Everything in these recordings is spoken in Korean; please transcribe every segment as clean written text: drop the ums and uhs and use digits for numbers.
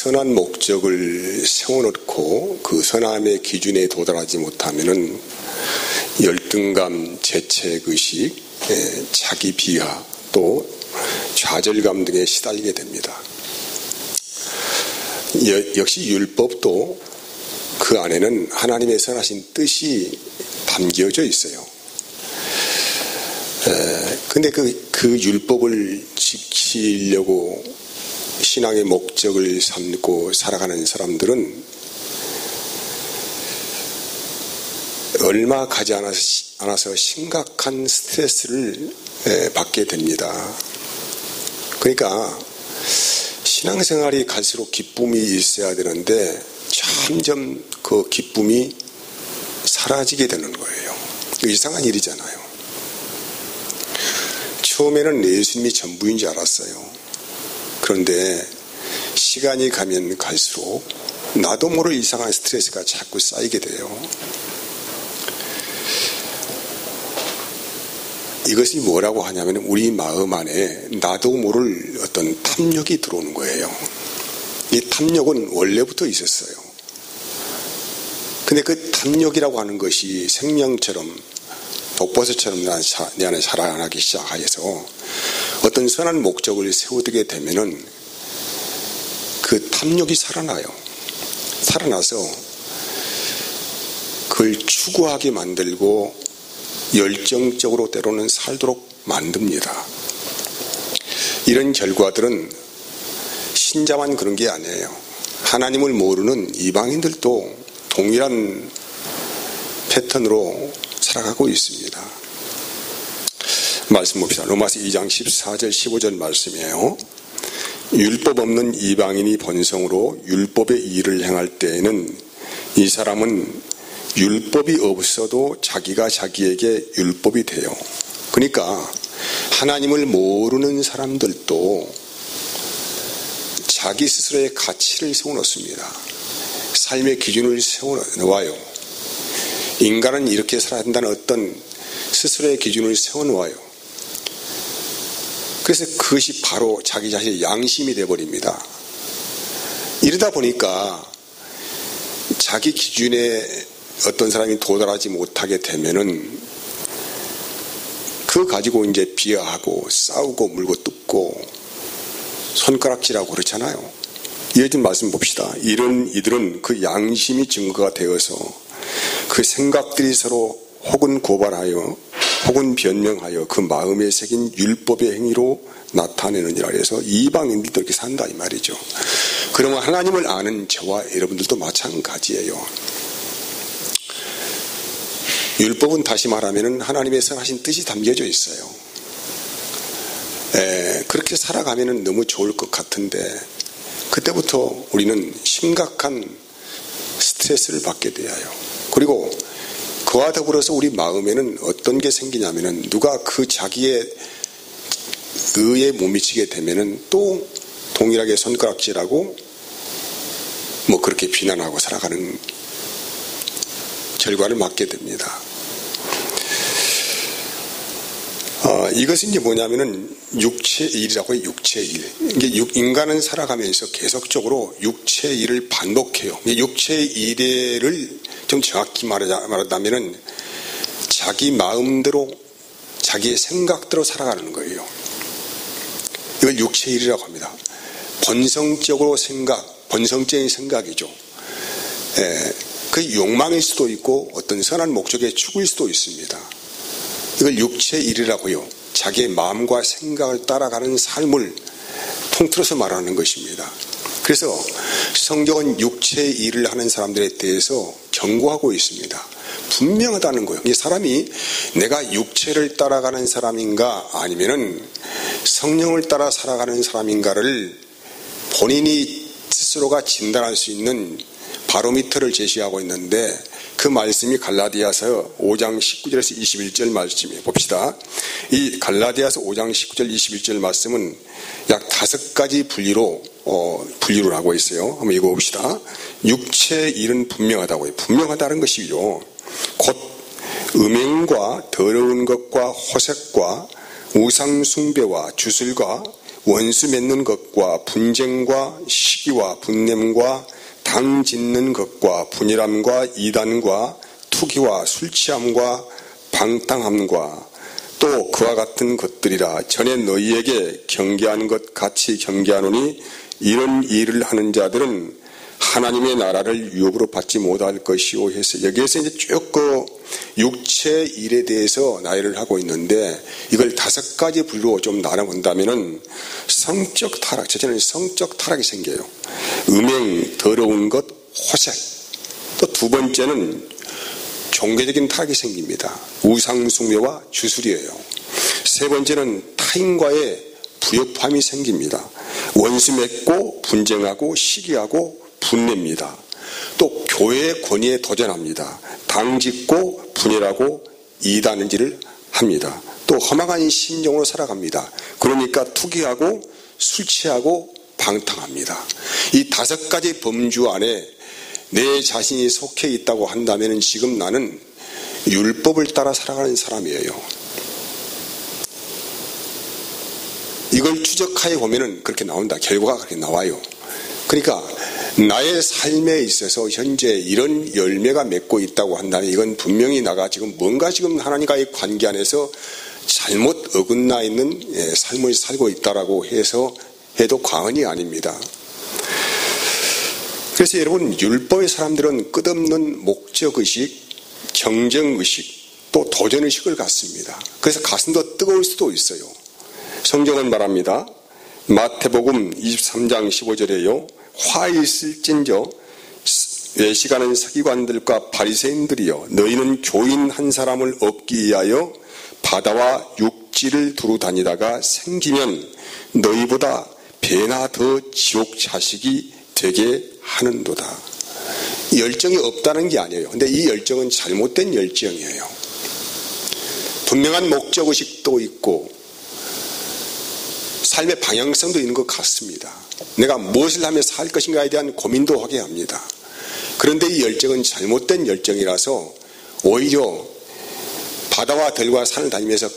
선한 목적을 세워놓고 그 선함의 기준에 도달하지 못하면은 열등감, 재채의식, 자기 비하, 또 좌절감 등에 시달리게 됩니다. 역시 율법도 그 안에는 하나님의 선하신 뜻이 담겨져 있어요. 근데 그 율법을 지키려고 신앙의 목적을 삼고 살아가는 사람들은 얼마 가지 않아서 심각한 스트레스를 받게 됩니다. 그러니까 신앙생활이 갈수록 기쁨이 있어야 되는데 점점 그 기쁨이 사라지게 되는 거예요. 이상한 일이잖아요. 처음에는 예수님이 전부인 줄 알았어요. 그런데 시간이 가면 갈수록 나도 모를 이상한 스트레스가 자꾸 쌓이게 돼요. 이것이 뭐라고 하냐면 우리 마음 안에 나도 모를 어떤 탐욕이 들어오는 거예요. 이 탐욕은 원래부터 있었어요. 근데 그 탐욕이라고 하는 것이 생명처럼 독버섯처럼 내 안에 살아나기 시작해서 어떤 선한 목적을 세우게 되면은 그 탐욕이 살아나요. 살아나서 그걸 추구하게 만들고 열정적으로 때로는 살도록 만듭니다. 이런 결과들은 신자만 그런 게 아니에요. 하나님을 모르는 이방인들도 동일한 패턴으로 살아가고 있습니다. 말씀 봅시다. 로마서 2장 14절 15절 말씀이에요. 율법 없는 이방인이 번성으로 율법의 일을 행할 때에는 이 사람은 율법이 없어도 자기가 자기에게 율법이 돼요. 그러니까 하나님을 모르는 사람들도 자기 스스로의 가치를 세워놓습니다. 삶의 기준을 세워놓아요. 인간은 이렇게 살아야 한다는 어떤 스스로의 기준을 세워놓아요. 그래서 그것이 바로 자기 자신의 양심이 되어버립니다. 이러다 보니까 자기 기준에 어떤 사람이 도달하지 못하게 되면은 그거 가지고 이제 비하하고 싸우고 물고 뜯고 손가락질하고 그렇잖아요. 이어진 말씀 봅시다. 이런 이들은 그 양심이 증거가 되어서 그 생각들이 서로 혹은 고발하여 혹은 변명하여 그 마음에 새긴 율법의 행위로 나타내느니라. 그래서 이방인들도 이렇게 산다 이 말이죠. 그러면 하나님을 아는 저와 여러분들도 마찬가지예요. 율법은 다시 말하면 하나님의 선하신 뜻이 담겨져 있어요. 그렇게 살아가면 너무 좋을 것 같은데 그때부터 우리는 심각한 스트레스를 받게 되어요. 그리고 그와 더불어서 우리 마음에는 어떤 게 생기냐면은 누가 그 자기의 의에 못 미치게 되면은 또 동일하게 손가락질하고 뭐 그렇게 비난하고 살아가는 결과를 맞게 됩니다. 이것은 이제 뭐냐면은 육체의 일이라고 해요. 육체의 일. 이게 인간은 살아가면서 계속적으로 육체의 일을 반복해요. 육체의 일을 좀 정확히 말하자면은 자기 마음대로 자기의 생각대로 살아가는 거예요. 이걸 육체의 일이라고 합니다. 본성적으로 본성적인 생각이죠. 그 욕망일 수도 있고 어떤 선한 목적의 추구일 수도 있습니다. 이걸 육체의 일이라고요. 자기의 마음과 생각을 따라가는 삶을 통틀어서 말하는 것입니다. 그래서 성경은 육체의 일을 하는 사람들에 대해서 경고하고 있습니다. 분명하다는 거예요. 이 사람이 내가 육체를 따라가는 사람인가 아니면은 성령을 따라 살아가는 사람인가를 본인이 스스로가 진단할 수 있는 바로미터를 제시하고 있는데 그 말씀이 갈라디아서 5장 19절에서 21절 말씀이에요. 봅시다. 이 갈라디아서 5장 19절 21절 말씀은 약 5가지 분류를 하고 있어요. 한번 읽어봅시다. 육체의 일은 분명하다고요. 분명하다는 것이요. 곧 음행과 더러운 것과 호색과 우상 숭배와 주술과 원수 맺는 것과 분쟁과 시기와 분냄과 당 짓는 것과 분열함과 이단과 투기와 술 취함과 방탕함과 또 그와 같은 것들이라. 전에 너희에게 경계하는 것 같이 경계하노니 이런 일을 하는 자들은 하나님의 나라를 유업으로 받지 못할 것이오 해서, 여기에서 이제 쭉 그 육체 일에 대해서 나열을 하고 있는데, 이걸 5가지 부류로 좀 나눠본다면은 성적 타락, 첫째는 성적 타락이 생겨요. 음행, 더러운 것, 호색. 또 2번째는 종교적인 타락이 생깁니다. 우상숭배와 주술이에요. 3번째는 타인과의 불협화음이 생깁니다. 원수 맺고 분쟁하고 시기하고 분냅니다. 또 교회의 권위에 도전합니다. 당짓고 분열하고 이단질을 합니다. 또 허망한 심정으로 살아갑니다. 그러니까 투기하고 술 취하고 방탕합니다. 이 5가지 범주 안에 내 자신이 속해 있다고 한다면 지금 나는 율법을 따라 살아가는 사람이에요. 이걸 추적하여 보면은 그렇게 나온다. 결과가 그렇게 나와요. 그러니까 나의 삶에 있어서 현재 이런 열매가 맺고 있다고 한다면 이건 분명히 나가 지금 뭔가 지금 하나님과의 관계 안에서 잘못 어긋나 있는 삶을 살고 있다라고 해도 과언이 아닙니다. 그래서 여러분, 율법의 사람들은 끝없는 목적의식, 경쟁의식, 또 도전의식을 갖습니다. 그래서 가슴도 뜨거울 수도 있어요. 성경은 말합니다. 마태복음 23장 15절에요. 화 있을진저 외식하는 서기관들과 바리새인들이여, 너희는 교인 한 사람을 얻기 위하여 바다와 육지를 두루 다니다가 생기면 너희보다 배나 더 지옥 자식이 되게 하는도다. 열정이 없다는 게 아니에요. 근데 이 열정은 잘못된 열정이에요. 분명한 목적의식도 있고 삶의 방향성도 있는 것 같습니다. 내가 무엇을 하며 살 것인가에 대한 고민도 하게 합니다. 그런데 이 열정은 잘못된 열정이라서 오히려 바다와 들과 산을 다니면서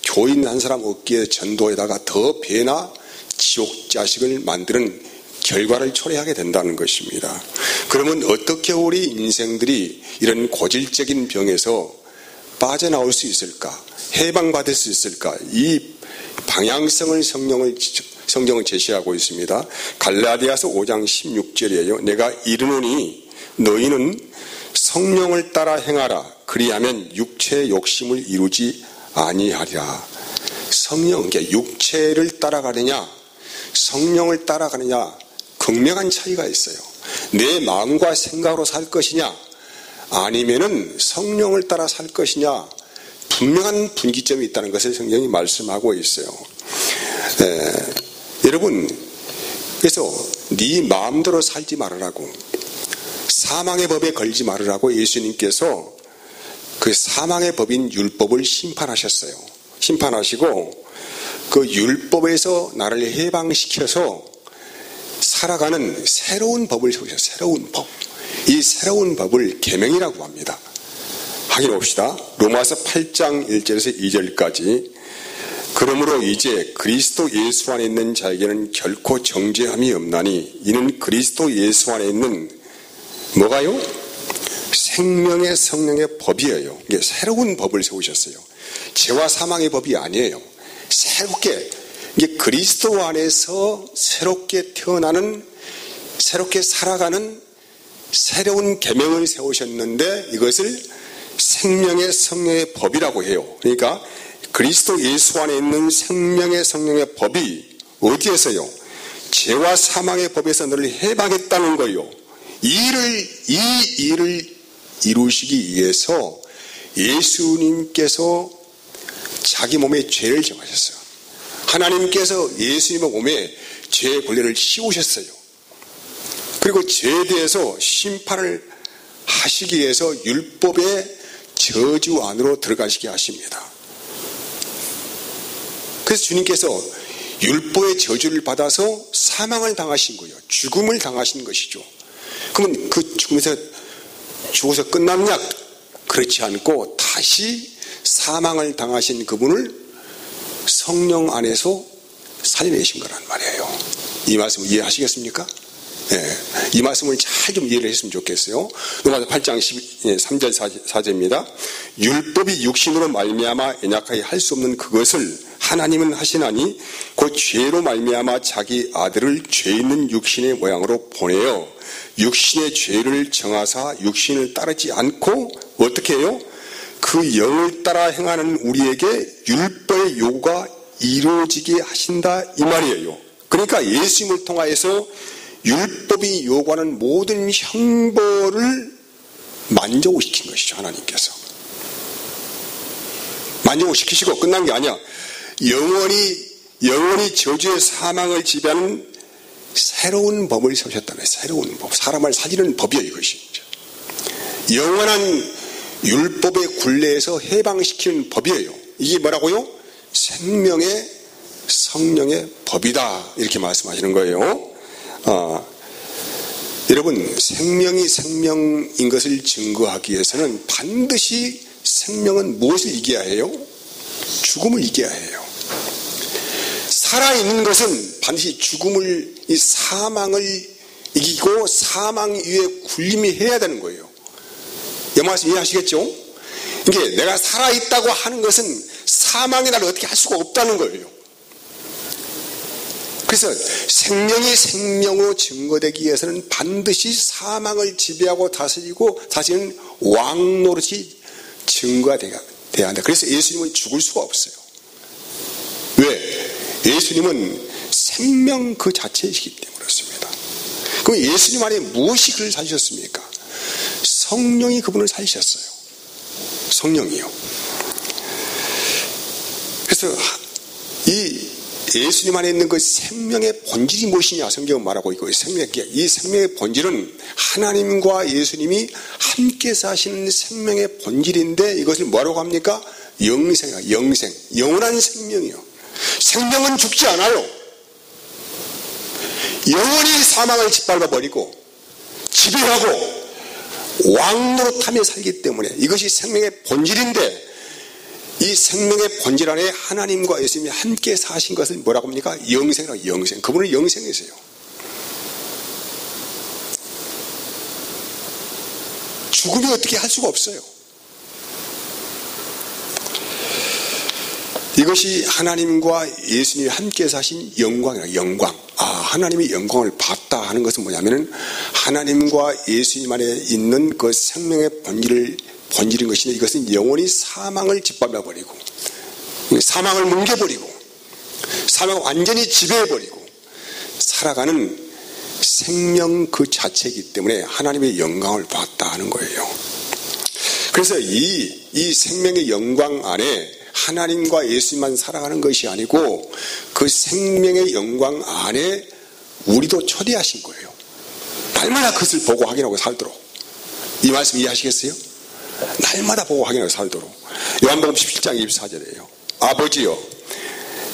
교인 한 사람 얻기에 전도에다가 더 배나 지옥 자식을 만드는 결과를 초래하게 된다는 것입니다. 그러면 어떻게 우리 인생들이 이런 고질적인 병에서 빠져나올 수 있을까? 해방받을 수 있을까? 이 방향성을 성경은 제시하고 있습니다. 갈라디아서 5장 16절이에요. 내가 이르노니 너희는 성령을 따라 행하라. 그리하면 육체의 욕심을 이루지 아니하리라. 성령, 그러니까 육체를 따라가느냐 성령을 따라가느냐 극명한 차이가 있어요. 내 마음과 생각으로 살 것이냐 아니면은 성령을 따라 살 것이냐, 분명한 분기점이 있다는 것을 성경이 말씀하고 있어요. 여러분, 그래서 네 마음대로 살지 말으라고, 사망의 법에 걸지 말으라고 예수님께서 그 사망의 법인 율법을 심판하셨어요. 심판하시고 그 율법에서 나를 해방시켜서 살아가는 새로운 법을 세우셨어요. 새로운 법. 이 새로운 법을 계명이라고 합니다. 확인해 봅시다. 로마서 8장 1절에서 2절까지. 그러므로 이제 그리스도 예수 안에 있는 자에게는 결코 정죄함이 없나니 이는 그리스도 예수 안에 있는 뭐가요? 생명의 성령의 법이에요. 이게 새로운 법을 세우셨어요. 죄와 사망의 법이 아니에요. 새롭게, 이게 그리스도 안에서 새롭게 태어나는, 새롭게 살아가는 새로운 계명을 세우셨는데 이것을 생명의 성령의 법이라고 해요. 그러니까 그리스도 예수 안에 있는 생명의 성령의 법이 어디에서요? 죄와 사망의 법에서 너를 해방했다는 거예요. 이 일을 이루시기 위해서 예수님께서 자기 몸에 죄를 정하셨어요. 하나님께서 예수님의 몸에 죄의 권리를 씌우셨어요. 그리고 죄에 대해서 심판을 하시기 위해서 율법의 저주 안으로 들어가시게 하십니다. 그래서 주님께서 율법의 저주를 받아서 사망을 당하신 거예요. 죽음을 당하신 것이죠. 그러면 그 죽어서 끝났냐? 그렇지 않고 다시 사망을 당하신 그분을 성령 안에서 살려내신 거란 말이에요. 이 말씀을 이해하시겠습니까? 예, 이 말씀을 잘 좀 이해를 했으면 좋겠어요. 로마서 8장 3절 4절입니다. 율법이 육신으로 말미암아 연약하게 할 수 없는 그것을 하나님은 하시나니 곧 죄로 말미암아 자기 아들을 죄 있는 육신의 모양으로 보내어 육신의 죄를 정하사 육신을 따르지 않고 어떻게 해요? 그 영을 따라 행하는 우리에게 율법의 요구가 이루어지게 하신다 이 말이에요. 그러니까 예수님을 통하여서 율법이 요구하는 모든 형벌을 만족을 시킨 것이죠. 하나님께서 만족을 시키시고 끝난 게 아니야. 영원히 저주의 사망을 지배하는 새로운 법을 세우셨다는 새로운 법, 사람을 살리는 법이에요. 이것이 영원한 율법의 굴레에서 해방시키는 법이에요. 이게 뭐라고요? 생명의 성령의 법이다 이렇게 말씀하시는 거예요. 여러분, 생명이 생명인 것을 증거하기 위해서는 반드시 생명은 무엇을 이겨야 해요? 죽음을 이겨야 해요. 살아있는 것은 반드시 죽음을, 이 사망을 이기고 사망 위에 군림이 해야 되는 거예요. 이 말씀 이해하시겠죠? 이게 내가 살아있다고 하는 것은 사망이 나를 어떻게 할 수가 없다는 거예요. 그래서 생명이 생명으로 증거되기 위해서는 반드시 사망을 지배하고 다스리고 다시는 왕 노릇이 증거가 돼야 한다. 그래서 예수님은 죽을 수가 없어요. 왜? 예수님은 생명 그 자체이시기 때문에 그렇습니다. 그럼 예수님 안에 무엇이 그를 살리셨습니까? 성령이 그분을 살리셨어요. 성령이요. 그래서 이 예수님 안에 있는 그 생명의 본질이 무엇이냐 성경은 말하고 있고, 이 생명의 본질은 하나님과 예수님이 함께 사시는 생명의 본질인데, 이것을 뭐라고 합니까? 영생이야. 영생, 영원한 생명이요. 생명은 죽지 않아요. 영원히 사망을 짓밟아버리고 지배하고 왕노릇하며 살기 때문에 이것이 생명의 본질인데, 이 생명의 본질 안에 하나님과 예수님이 함께 사신 것을 뭐라고 합니까? 영생이라고. 영생. 그분은 영생이세요. 죽음이 어떻게 할 수가 없어요. 이것이 하나님과 예수님이 함께 사신 영광이라. 영광. 하나님이 영광을 봤다 하는 것은 뭐냐면은 하나님과 예수님 안에 있는 그 생명의 본질인 것이냐, 이것은 영원히 사망을 짓밟아버리고 사망을 뭉개버리고 사망을 완전히 지배해버리고 살아가는 생명 그 자체이기 때문에 하나님의 영광을 봤다 하는 거예요. 그래서 이 생명의 영광 안에 하나님과 예수님만 살아가는 것이 아니고 그 생명의 영광 안에 우리도 초대하신 거예요. 날마다 그것을 보고 확인하고 살도록. 이 말씀 이해하시겠어요? 날마다 보고 확인하고 살도록. 요한복음 17장 24절이에요. 아버지여,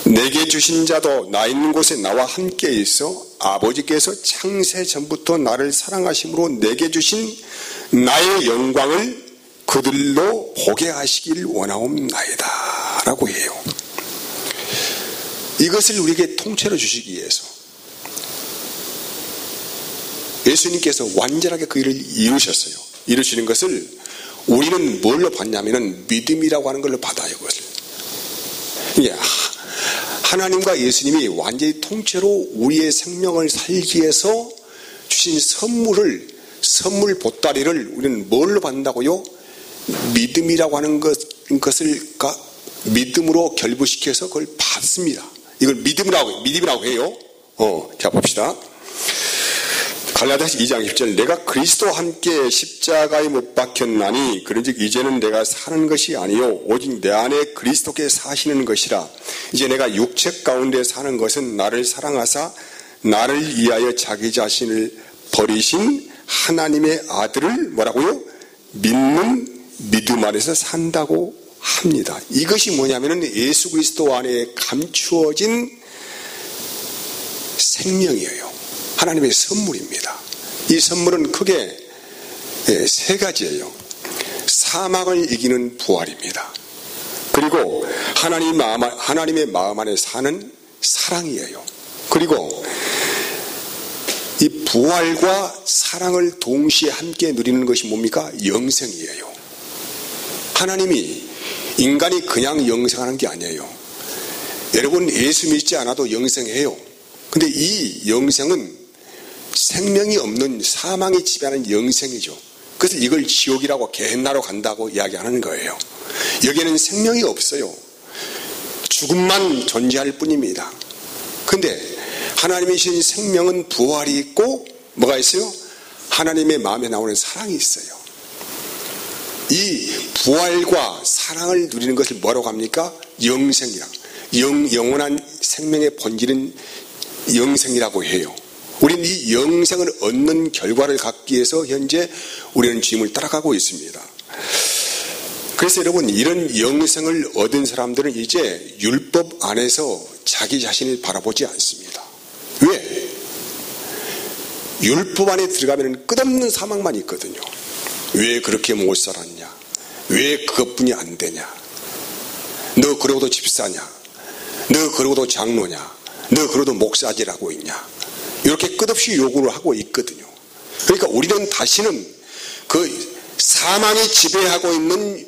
내게 주신 자도 나 있는 곳에 나와 함께 있어 아버지께서 창세 전부터 나를 사랑하심으로 내게 주신 나의 영광을 그들로 보게 하시길 원하옵나이다 라고 해요. 이것을 우리에게 통째로 주시기 위해서 예수님께서 완전하게 그 일을 이루셨어요. 이루시는 것을 우리는 뭘로 받냐면은 믿음이라고 하는 걸로 받아요. 그것을. 하나님과 예수님이 완전히 통째로 우리의 생명을 살기 위해서 주신 선물 보따리를 우리는 뭘로 받는다고요? 믿음이라고 하는 것을 믿음으로 결부시켜서 그걸 받습니다. 이걸 믿음이라고 해요. 자 봅시다. 갈라디아서 2장 10절, 내가 그리스도와 함께 십자가에 못 박혔나니 그런즉 이제는 내가 사는 것이 아니요 오직 내 안에 그리스도께 사시는 것이라. 이제 내가 육체 가운데 사는 것은 나를 사랑하사 나를 위하여 자기 자신을 버리신 하나님의 아들을 뭐라고요? 믿는 믿음 안에서 산다고 합니다. 이것이 뭐냐면은 예수 그리스도 안에 감추어진 생명이에요. 하나님의 선물입니다. 이 선물은 크게 세 가지예요. 사망을 이기는 부활입니다. 그리고 하나님의 마음 안에 사는 사랑이에요. 그리고 이 부활과 사랑을 동시에 함께 누리는 것이 뭡니까? 영생이에요. 하나님이 인간이 그냥 영생하는 게 아니에요. 여러분 예수 믿지 않아도 영생해요. 근데 이 영생은 생명이 없는 사망이 지배하는 영생이죠. 그래서 이걸 지옥이라고 게헨나로 간다고 이야기하는 거예요. 여기에는 생명이 없어요. 죽음만 존재할 뿐입니다. 근데 하나님이 주신 생명은 부활이 있고 뭐가 있어요? 하나님의 마음에 나오는 사랑이 있어요. 이 부활과 사랑을 누리는 것을 뭐라고 합니까? 영생이라. 영원한 생명의 본질은 영생이라고 해요. 우리는 이 영생을 얻는 결과를 갖기 위해서 현재 우리는 주님을 따라가고 있습니다. 그래서 여러분 이런 영생을 얻은 사람들은 이제 율법 안에서 자기 자신을 바라보지 않습니다. 왜? 율법 안에 들어가면 끝없는 사망만 있거든요. 왜 그렇게 못 살았냐? 왜 그것뿐이 안 되냐? 너 그러고도 집사냐? 너 그러고도 장로냐? 너 그러고도 목사지라고 있냐? 이렇게 끝없이 요구를 하고 있거든요. 그러니까 우리는 다시는 그 사망이 지배하고 있는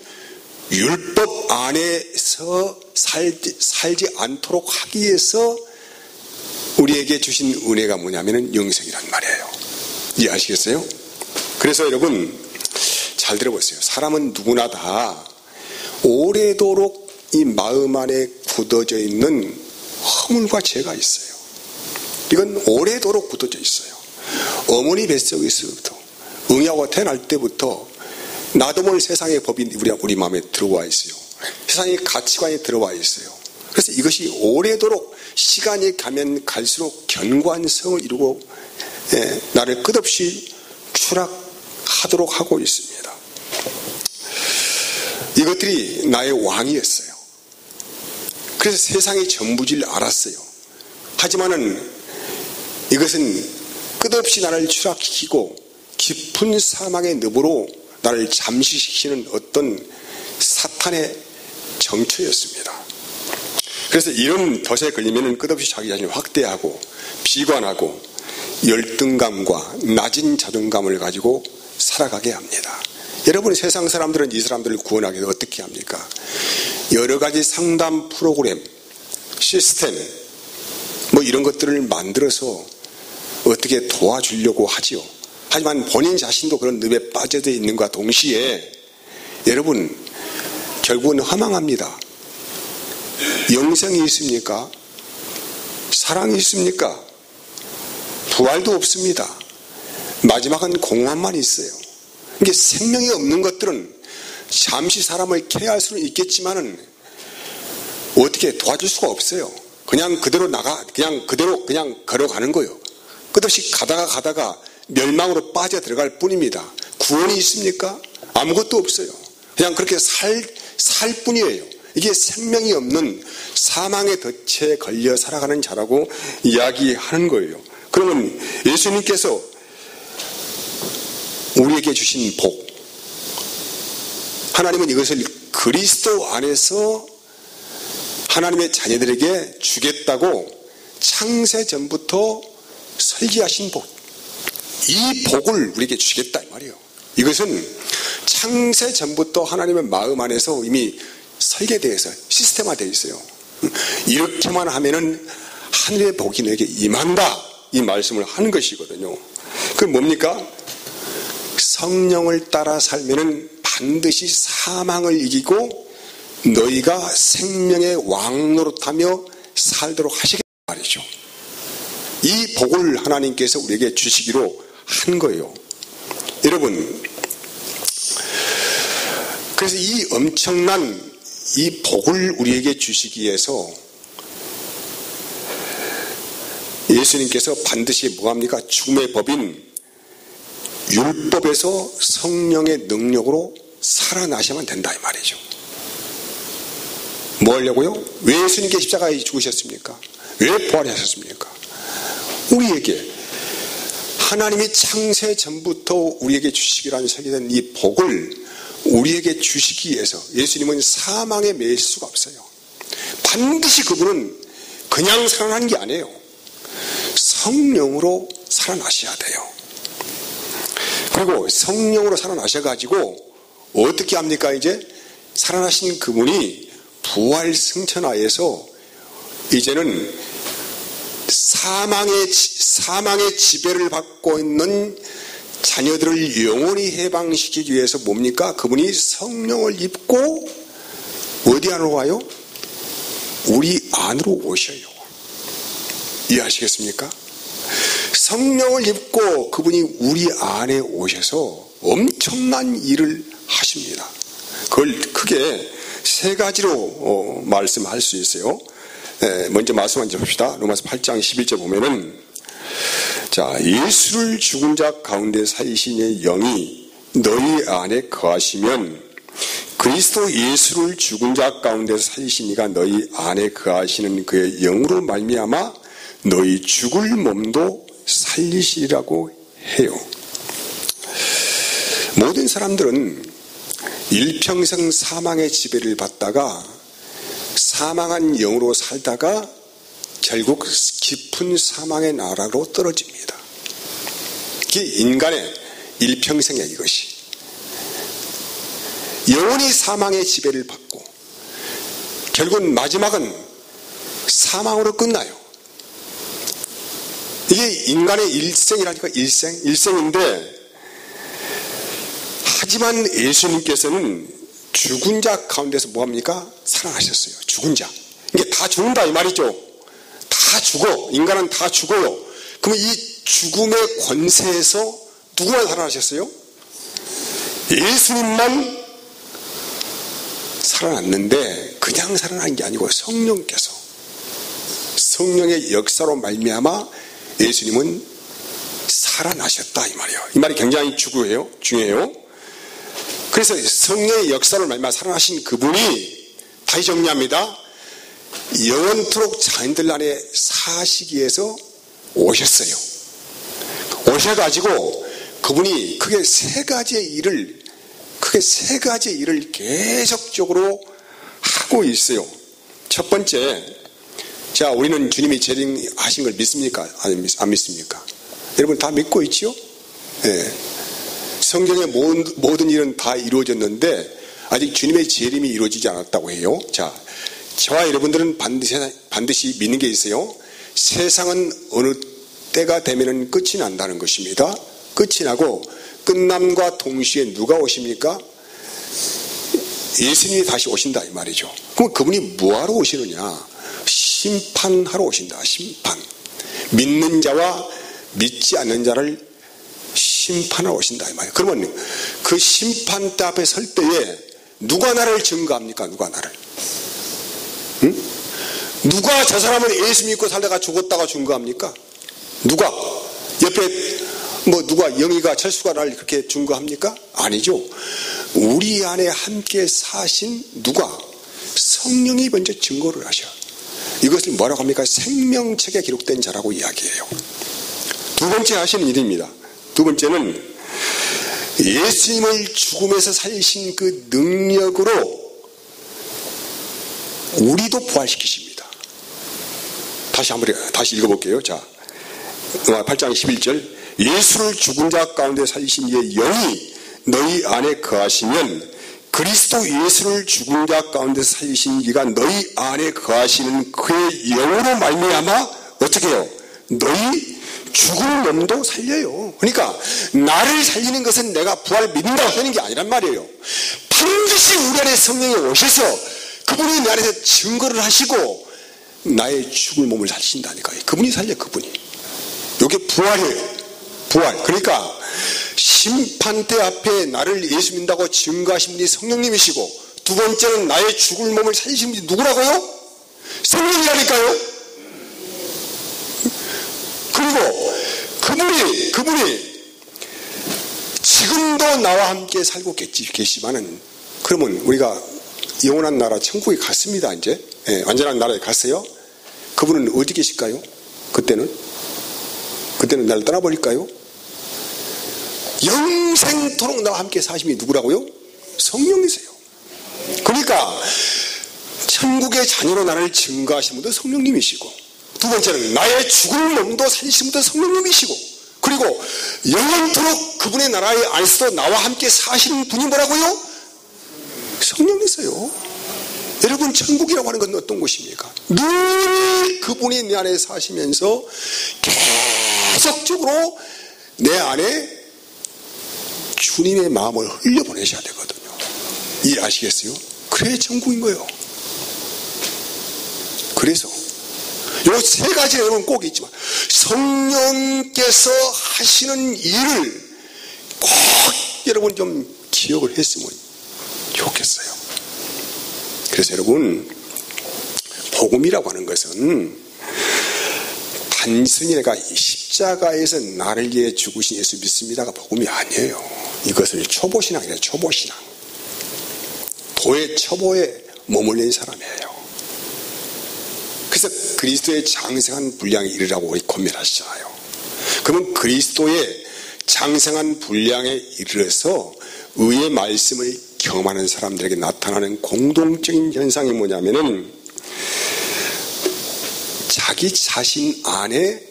율법 안에서 살지 않도록 하기 위해서 우리에게 주신 은혜가 뭐냐면은 영생이란 말이에요. 이해하시겠어요? 그래서 여러분 잘 들어보세요. 사람은 누구나 다 오래도록 이 마음 안에 굳어져 있는 허물과 죄가 있어요. 이건 오래도록 굳어져 있어요. 어머니 뱃속에서부터 응애하고 태어날 때부터 나도 모를 세상의 법이 우리 마음에 들어와 있어요. 세상의 가치관이 들어와 있어요. 그래서 이것이 오래도록 시간이 가면 갈수록 견고한 성을 이루고 나를 끝없이 추락하도록 하고 있습니다. 이것들이 나의 왕이었어요. 그래서 세상의 전부질 알았어요. 하지만은 이것은 끝없이 나를 추락시키고 깊은 사망의 늪으로 나를 잠시시키는 어떤 사탄의 정처였습니다. 그래서 이런 덫에 걸리면 끝없이 자기 자신을 확대하고 비관하고 열등감과 낮은 자존감을 가지고 살아가게 합니다. 여러분 세상 사람들은 이 사람들을 구원하기 위해서 어떻게 합니까? 여러 가지 상담 프로그램, 시스템 뭐 이런 것들을 만들어서 어떻게 도와주려고 하지요. 하지만 본인 자신도 그런 늪에 빠져져 있는 것과 동시에 여러분 결국은 허망합니다. 영생이 있습니까? 사랑이 있습니까? 부활도 없습니다. 마지막은 공허함만 있어요. 이게 생명이 없는 것들은 잠시 사람을 케어할 수는 있겠지만은 어떻게 도와줄 수가 없어요. 그냥 그대로 그냥 걸어가는 거예요. 끝없이 가다가 멸망으로 빠져 들어갈 뿐입니다. 구원이 있습니까? 아무것도 없어요. 그냥 그렇게 살 뿐이에요. 이게 생명이 없는 사망의 덫에 걸려 살아가는 자라고 이야기하는 거예요. 그러면 예수님께서 우리에게 주신 복, 하나님은 이것을 그리스도 안에서 하나님의 자녀들에게 주겠다고 창세 전부터 설계하신 복, 이 복을 우리에게 주시겠다 이 말이에요. 이것은 창세 전부터 하나님의 마음 안에서 이미 설계되어 있어요. 시스템화되어 있어요. 이렇게만 하면은 하늘의 복이 너에게 임한다 이 말씀을 하는 것이거든요. 그럼 뭡니까? 성령을 따라 살면은 반드시 사망을 이기고 너희가 생명의 왕노릇하며 살도록 하시겠다 말이죠. 이 복을 하나님께서 우리에게 주시기로 한 거예요. 여러분, 그래서 이 엄청난 이 복을 우리에게 주시기 위해서 예수님께서 반드시 뭐합니까? 죽음의 법인 율법에서 성령의 능력으로 살아나셔야만 된다 이 말이죠. 뭐 하려고요? 왜 예수님께 십자가에 죽으셨습니까? 왜 부활하셨습니까? 우리에게 하나님이 창세 전부터 우리에게 주시기로 설계된 이 복을 우리에게 주시기 위해서 예수님은 사망에 매일 수가 없어요. 반드시 그분은 그냥 살아나는 게 아니에요. 성령으로 살아나셔야 돼요. 그리고 성령으로 살아나셔가지고 어떻게 합니까? 이제 살아나신 그분이 부활 승천하에서 이제는 사망의 지배를 받고 있는 자녀들을 영원히 해방시키기 위해서 뭡니까? 그분이 성령을 입고 어디 안으로 와요? 우리 안으로 오셔요. 이해하시겠습니까? 성령을 입고 그분이 우리 안에 오셔서 엄청난 일을 하십니다. 그걸 크게 세 가지로 말씀할 수 있어요. 먼저 말씀 한번 봅시다. 로마서 8장 11절 보면은, 자, 예수를 죽은 자 가운데 살리신 영이 너희 안에 거하시면 그리스도 예수를 죽은 자 가운데 살리신 이가 너희 안에 거하시는 그의 영으로 말미암아 너희 죽을 몸도 살리시리라고 해요. 모든 사람들은 일평생 사망의 지배를 받다가 사망한 영으로 살다가 결국 깊은 사망의 나라로 떨어집니다. 이게 인간의 일평생이야. 이것이 영원히 사망의 지배를 받고 결국은 마지막은 사망으로 끝나요. 이게 인간의 일생이라니까. 일생인데, 하지만 예수님께서는 죽은 자 가운데서 뭐합니까? 살아나셨어요. 죽은 자. 이게 다 죽는다 이 말이죠. 다 죽어. 인간은 다 죽어요. 그러면 이 죽음의 권세에서 누구만 살아나셨어요? 예수님만 살아났는데, 그냥 살아난 게 아니고 성령께서, 성령의 역사로 말미암아 예수님은 살아나셨다 이 말이에요. 이 말이 굉장히 중요해요. 그래서 성령의 역사를 말미암아 살아나신 그분이, 다시 정리합니다, 영원토록 자인들 안에 사시기 위해서 오셨어요. 오셔가지고 그분이 크게 세 가지의 일을 계속적으로 하고 있어요. 첫 번째, 자, 우리는 주님이 재림하신 걸 믿습니까? 안 믿습니까? 여러분 다 믿고 있죠? 예. 성경의 모든 일은 다 이루어졌는데 아직 주님의 재림이 이루어지지 않았다고 해요. 자, 저와 여러분들은 반드시 믿는 게 있어요. 세상은 어느 때가 되면은 끝이 난다는 것입니다. 끝이 나고 끝남과 동시에 누가 오십니까? 예수님이 다시 오신다 이 말이죠. 그럼 그분이 뭐하러 오시느냐? 심판하러 오신다. 심판. 믿는 자와 믿지 않는 자를 심판하러 오신다 이 말이에요. 그러면 그 심판대 앞에 설 때에 누가 나를 증거합니까? 누가 나를? 응? 누가 저 사람은 예수 믿고 살다가 죽었다가 증거합니까? 누가? 옆에 누가 영희가 철수가 나를 그렇게 증거합니까? 아니죠. 우리 안에 함께 사신 누가? 성령이 먼저 증거를 하셔. 이것을 뭐라고 합니까? 생명책에 기록된 자라고 이야기해요. 두 번째 하시는 일입니다. 두 번째는 예수님을 죽음에서 살리신 그 능력으로 우리도 부활시키십니다. 다시 읽어볼게요. 자, 8장 11절. 예수를 죽은 자 가운데 살리신 이의 영이 너희 안에 거하시면 그리스도 예수를 죽은 자 가운데 살리신 이가 너희 안에 거하시는 그의 영으로 말미암아 어떻게 해요? 너희 죽은 몸도 살려요. 그러니까 나를 살리는 것은 내가 부활을 믿는다고 하는 게 아니란 말이에요. 반드시 우리 안에 성령이 오셔서 그분이 내 안에서 증거를 하시고 나의 죽을 몸을 살리신다니까요. 그분이 살려. 그분이. 이게 부활이에요. 부활. 그러니까 심판대 앞에 나를 예수 믿는다고 증거하신 분이 성령님이시고, 두 번째는 나의 죽을 몸을 살리신 분이 누구라고요? 성령이라니까요. 그리고 그분이 지금도 나와 함께 살고 계시지만은, 그러면 우리가 영원한 나라 천국에 갔습니다. 이제 완전한 나라에 갔어요. 그분은 어디 계실까요? 그때는 나를 떠나버릴까요? 영생토록 나와 함께 사심이 누구라고요? 성령이세요. 그러니까 천국의 자녀로 나를 증거하신 분도 성령님이시고, 두 번째는 나의 죽은 몸도 살리신 분도 성령님이시고, 그리고 영원토록 그분의 나라의 안에서도 나와 함께 사시는 분이 뭐라고요? 성령이세요. 여러분, 천국이라고 하는 건 어떤 곳입니까? 늘 그분이 내 안에 사시면서 계속적으로 내 안에 주님의 마음을 흘려보내셔야 되거든요. 이해하시겠어요? 그래야 천국인 거예요. 그래서 요 세 가지 여러분 꼭 있지만, 성령께서 하시는 일을 꼭 여러분 좀 기억을 했으면 좋겠어요. 그래서 여러분, 복음이라고 하는 것은 단순히 내가 십자가에서 나를 위해 죽으신 예수 믿습니다가 복음이 아니에요. 이것을 초보신앙이래요. 초보신앙. 도의 초보에 머물러 있는 사람이에요. 그래서 그리스도의 장성한 분량에 이르라고 우리 권면하시잖아요. 그러면 그리스도의 장성한 분량에 이르러서 의의 말씀을 경험하는 사람들에게 나타나는 공동적인 현상이 뭐냐면은, 자기 자신 안에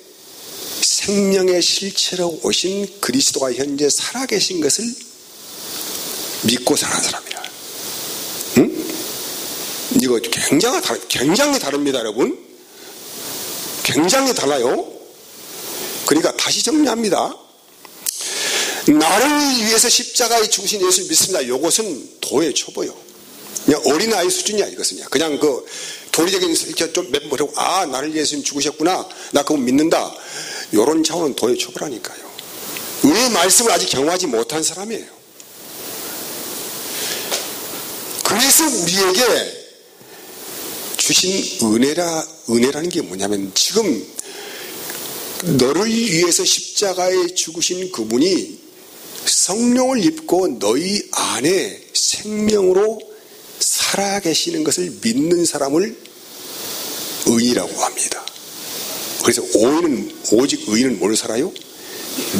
생명의 실체로 오신 그리스도가 현재 살아계신 것을 믿고 사는 사람이야. 응? 이거 굉장히 다릅니다, 여러분. 굉장히 달라요. 그러니까 다시 정리합니다. 나를 위해서 십자가에 죽으신 예수를 믿습니다. 이것은 도의 초보요. 그냥 어린아이 수준이야, 이것은. 그냥 그 도리적인 설계 좀 멤버라고, 아, 나를 위해서 죽으셨구나, 나 그거 믿는다, 이런 차원은 도의 초보라니까요. 의의 말씀을 아직 경험하지 못한 사람이에요. 그래서 우리에게 주신 은혜라는 게 뭐냐면, 지금 너를 위해서 십자가에 죽으신 그분이 성령을 입고 너희 안에 생명으로 살아계시는 것을 믿는 사람을 의인이라고 합니다. 그래서 오직 의인은 뭘로 살아요?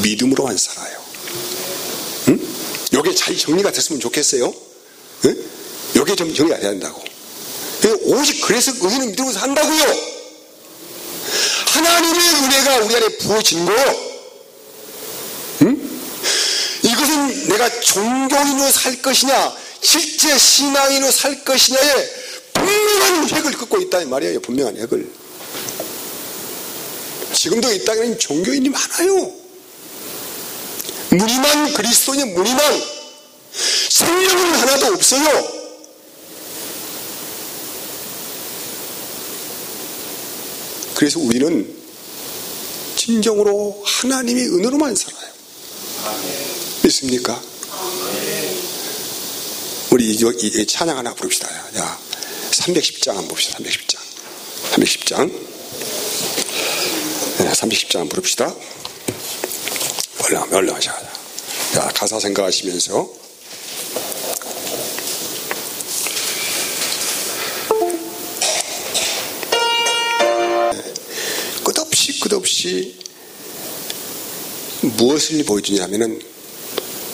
믿음으로만 살아요. 응? 이게 잘 정리가 됐으면 좋겠어요. 응? 이게 좀 정리가 돼야 된다고. 오직 그래서 의인은 믿음으로 산다고요. 하나님의 은혜가 우리 안에 부어진 거요. 응? 이것은 내가 종교인으로 살 것이냐, 실제 신앙인으로 살 것이냐에 분명한 획을 긋고 있다는 말이에요. 분명한 획을. 지금도 이 땅에는 종교인이 많아요. 무늬만 그리스도인, 무늬만. 성령은 하나도 없어요. 그래서 우리는 진정으로 하나님의 은혜로만 살아요. 믿습니까? 우리 이 찬양 하나 부릅시다. 야, 310장 한번 봅시다. 310장. 네, 310장 한번 부릅시다. 올라가자. 자, 가사 생각하시면서. 끝없이 무엇을 보여주냐면은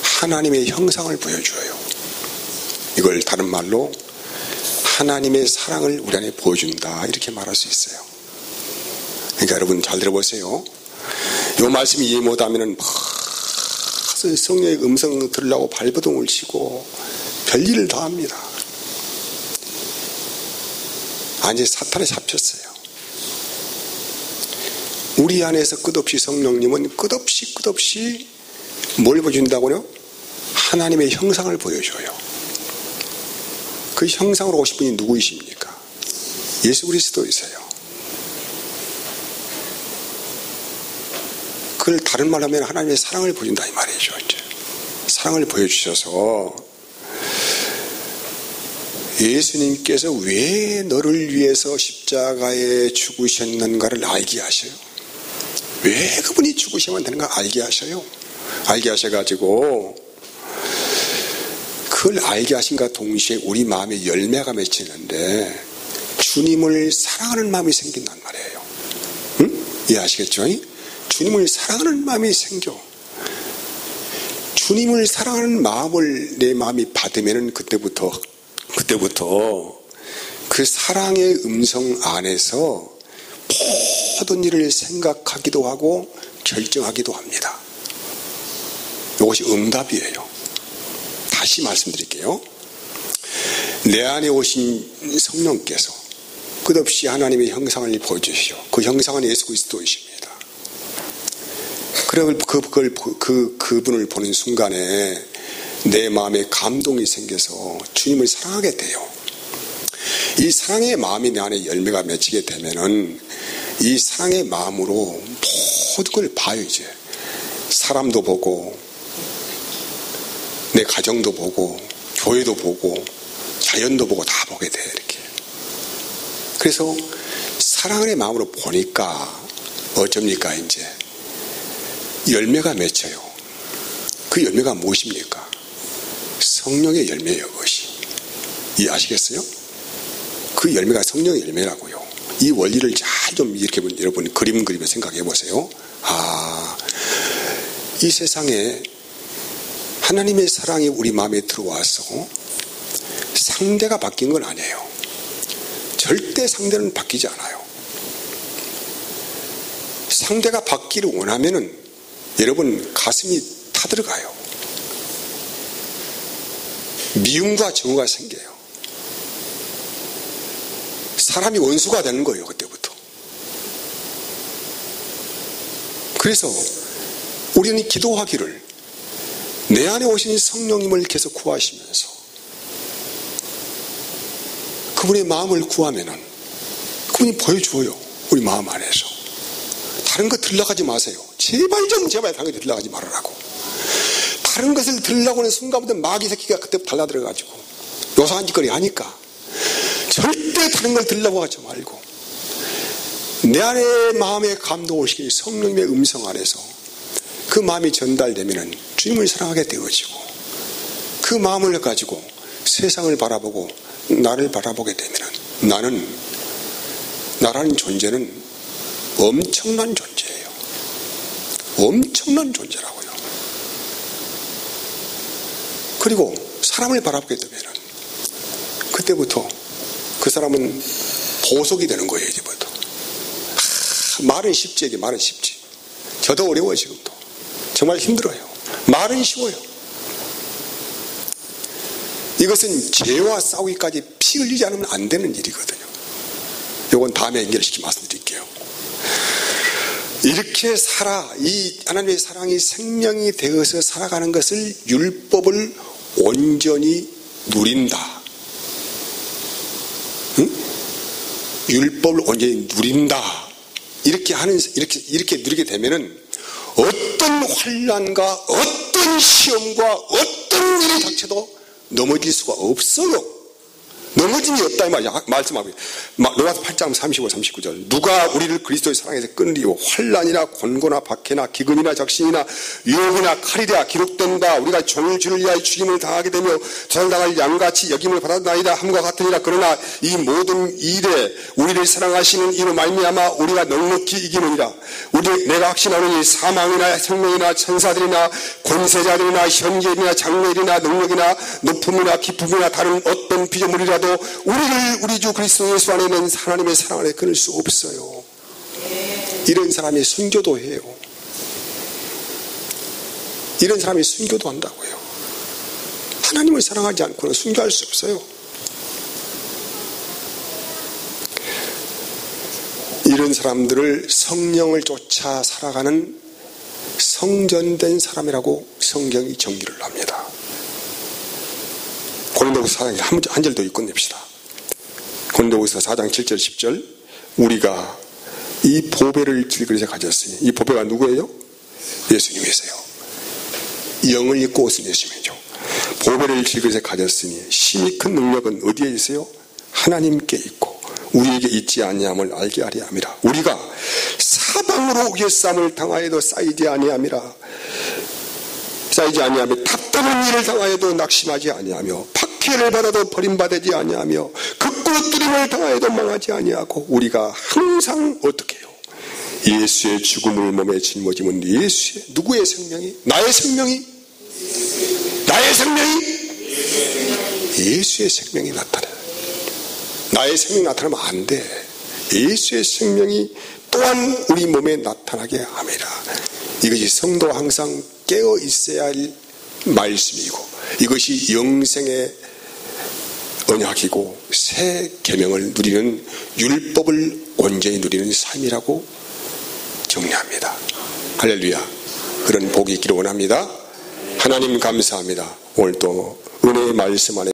하나님의 형상을 보여줘요. 이걸 다른 말로 하나님의 사랑을 우리 안에 보여준다, 이렇게 말할 수 있어요. 그러니까 여러분 잘 들어보세요. 이 말씀이 이해 못하면은 성령의 음성 들으려고 발버둥을 치고 별일을 다 합니다. 이제 사탄에 잡혔어요. 우리 안에서 끝없이 성령님은 끝없이 뭘 보여준다고요? 하나님의 형상을 보여줘요. 그 형상으로 오신 분이 누구이십니까? 예수 그리스도이세요. 그걸 다른 말로 하면 하나님의 사랑을 보여준다, 이 말이죠. 이제 사랑을 보여주셔서 예수님께서 왜 너를 위해서 십자가에 죽으셨는가를 알게 하셔요. 왜 그분이 죽으시면 되는가 알게 하셔요. 알게 하셔가지고 그걸 알게 하신과 동시에 우리 마음에 열매가 맺히는데 주님을 사랑하는 마음이 생긴단 말이에요. 응? 이해하시겠죠? 주님을 사랑하는 마음이 생겨. 주님을 사랑하는 마음을 내 마음이 받으면은 그때부터 그 사랑의 음성 안에서 모든 일을 생각하기도 하고 결정하기도 합니다. 이것이 응답이에요. 다시 말씀드릴게요. 내 안에 오신 성령께서 끝없이 하나님의 형상을 보여주시오. 그 형상은 예수 그리스도이십니다. 그분을 보는 순간에 내 마음에 감동이 생겨서 주님을 사랑하게 돼요. 이 사랑의 마음이 내 안에 열매가 맺히게 되면은 이 사랑의 마음으로 모든 걸 봐요. 이제 사람도 보고 내 가정도 보고 교회도 보고 자연도 보고 다 보게 돼. 이렇게. 그래서 사랑의 마음으로 보니까 어쩝니까? 이제 열매가 맺혀요. 그 열매가 무엇입니까? 성령의 열매예요. 그것이. 이해하시겠어요? 그 열매가 성령의 열매라고요. 이 원리를 잘 좀 이렇게 여러분 그림 그리며 생각해 보세요. 이 세상에 하나님의 사랑이 우리 마음에 들어와서 상대가 바뀐 건 아니에요. 절대 상대는 바뀌지 않아요. 상대가 바뀌기를 원하면은 여러분 가슴이 타들어가요. 미움과 정오가 생겨요. 사람이 원수가 되는 거예요. 그때부터. 그래서 우리는 기도하기를 내 안에 오신 성령님을 계속 구하시면서 그분의 마음을 구하면은 그분이 보여줘요. 우리 마음 안에서. 다른 거 들러가지 마세요. 제발 다른 거 들러가지 말으라고. 다른 것을 들으려고 하는 순간부터 마귀 새끼가 그때부터 달라들어가지고 요상한 짓거리 하니까 절대 다른 걸 들으려고 하지 말고 내 안에 마음에 감동을 시키는 성령님의 음성 안에서 그 마음이 전달되면 주님을 사랑하게 되어지고 그 마음을 가지고 세상을 바라보고 나를 바라보게 되면 나라는 존재는 엄청난 존재예요. 엄청난 존재라고요. 그리고 사람을 바라보게 되면 그때부터 그 사람은 보석이 되는 거예요. 이제부터. 말은 쉽지. 이게 말은 쉽지. 저도 어려워요. 지금도. 정말 힘들어요. 말은 쉬워요. 이것은 죄와 싸우기까지 피 흘리지 않으면 안 되는 일이거든요. 이건 다음에 연결시켜 말씀드릴게요. 이렇게 이 하나님의 사랑이 생명이 되어서 살아가는 것을 율법을 온전히 누린다. 응? 율법을 온전히 누린다. 이렇게 누리게 되면은 어떤 환난과 어떤 시험과 어떤 일이 닥쳐도 넘어질 수가 없어요. 넘어짐이 없다 이 말이야. 말씀하고 로마서 8장 35, 39절 누가 우리를 그리스도의 사랑에서 끊으리요 환난이나 곤고나 박해나 기근이나 적신이나 유혹이나 칼이라 기록된다. 우리가 종을 주를 위하여 죽임을 당하게 되며 저당할 양같이 여김을 받았나이다 함과 같으니라. 그러나 이 모든 일에 우리를 사랑하시는 이로 말미암아 우리가 넉넉히 이기느니라. 내가 확신하노니 사망이나 생명이나 천사들이나 권세자들이나 현재일이나 장래일이나 능력이나 높음이나 깊음이나 다른 어떤 피조물이라 우리를 우리 주 그리스도 예수 안에 있는 하나님의 사랑 안에 끊을 수 없어요. 이런 사람이 순교도 해요. 이런 사람이 순교도 한다고요. 하나님을 사랑하지 않고는 순교할 수 없어요. 이런 사람들을 성령을 쫓아 살아가는 성전된 사람이라고 성경이 정의를 합니다. 고린도후서 4장 한 절 더 읽고 냅시다. 고린도후서 4장 7절 10절 우리가 이 보배를 질그릇에 가졌으니 이 보배가 누구예요? 예수님이세요. 영을 입고 옷을 예수님이죠. 보배를 질그릇에 가졌으니 심히 큰 능력은 어디에 있어요? 하나님께 있고 우리에게 있지 아니함을 알게 하려 함이라. 우리가 사방으로 우겨쌈을 당하여도 쌓이지 아니하며 답답한 일을 당하여도 낙심하지 아니하며 박해를 받아도 버림받지 아니하며 극구 뚫림을 당하여도 망하지 아니하고 우리가 항상 어떻게 해요? 예수의 죽음을 몸에 짊어지면 누구의 생명이? 나의 생명이? 예수의 생명이 나타나요. 나의 생명이 나타나면 안 돼. 예수의 생명이 또한 우리 몸에 나타나게 합니다. 이것이 성도가 항상 깨어 있어야 할 말씀이고 이것이 영생의 언약이고 새 계명을 누리는 율법을 온전히 누리는 삶이라고 정리합니다. 할렐루야. 그런 복이 있기를 원합니다. 하나님 감사합니다. 오늘 또 은혜의 말씀 안에